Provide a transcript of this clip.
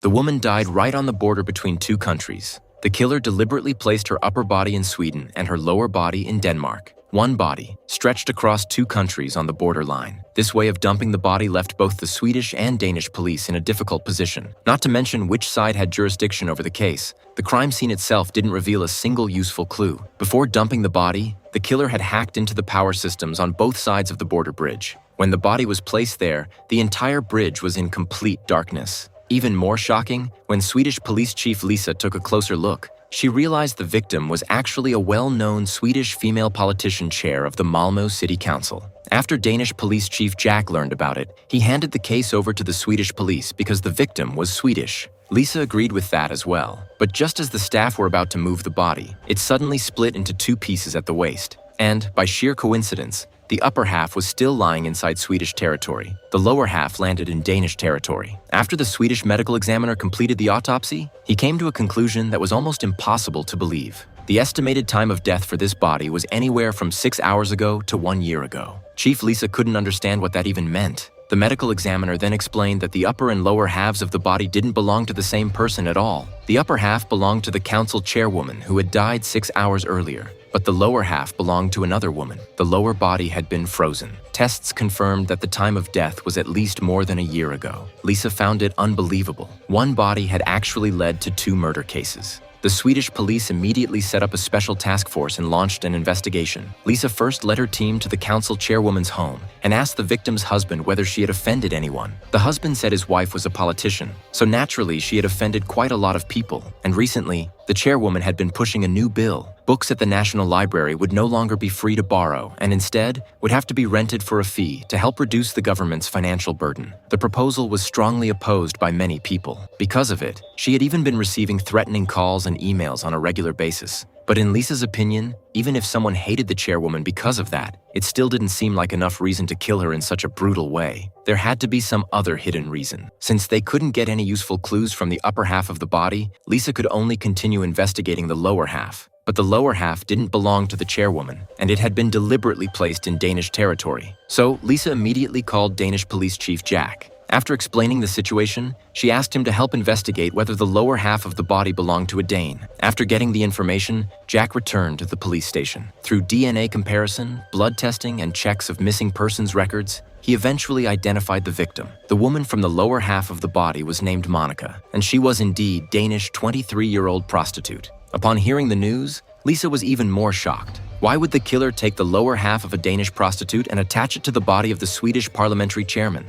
The woman died right on the border between two countries. The killer deliberately placed her upper body in Sweden and her lower body in Denmark. One body, stretched across two countries on the borderline. This way of dumping the body left both the Swedish and Danish police in a difficult position, not to mention which side had jurisdiction over the case. The crime scene itself didn't reveal a single useful clue. Before dumping the body, the killer had hacked into the power systems on both sides of the border bridge. When the body was placed there, the entire bridge was in complete darkness. Even more shocking, when Swedish Police Chief Lisa took a closer look, she realized the victim was actually a well-known Swedish female politician chair of the Malmö City Council. After Danish Police Chief Jack learned about it, he handed the case over to the Swedish police because the victim was Swedish. Lisa agreed with that as well. But just as the staff were about to move the body, it suddenly split into two pieces at the waist. And, by sheer coincidence, the upper half was still lying inside Swedish territory. The lower half landed in Danish territory. After the Swedish medical examiner completed the autopsy, he came to a conclusion that was almost impossible to believe. The estimated time of death for this body was anywhere from 6 hours ago to 1 year ago. Chief Lisa couldn't understand what that even meant. The medical examiner then explained that the upper and lower halves of the body didn't belong to the same person at all. The upper half belonged to the council chairwoman who had died 6 hours earlier, but the lower half belonged to another woman. The lower body had been frozen. Tests confirmed that the time of death was at least more than a year ago. Lisa found it unbelievable. One body had actually led to 2 murder cases. The Swedish police immediately set up a special task force and launched an investigation. Lisa first led her team to the council chairwoman's home and asked the victim's husband whether she had offended anyone. The husband said his wife was a politician, so naturally she had offended quite a lot of people. And recently, the chairwoman had been pushing a new bill. Books at the National Library would no longer be free to borrow and instead would have to be rented for a fee to help reduce the government's financial burden. The proposal was strongly opposed by many people. Because of it, she had even been receiving threatening calls and emails on a regular basis. But in Lisa's opinion, even if someone hated the chairwoman because of that, it still didn't seem like enough reason to kill her in such a brutal way. There had to be some other hidden reason. Since they couldn't get any useful clues from the upper half of the body, Lisa could only continue investigating the lower half. But the lower half didn't belong to the chairwoman, and it had been deliberately placed in Danish territory. So Lisa immediately called Danish Police Chief Jack. After explaining the situation, she asked him to help investigate whether the lower half of the body belonged to a Dane. After getting the information, Jack returned to the police station. Through DNA comparison, blood testing, and checks of missing persons records, he eventually identified the victim. The woman from the lower half of the body was named Monica, and she was indeed Danish 23-year-old prostitute. Upon hearing the news, Lisa was even more shocked. Why would the killer take the lower half of a Danish prostitute and attach it to the body of the Swedish parliamentary chairman?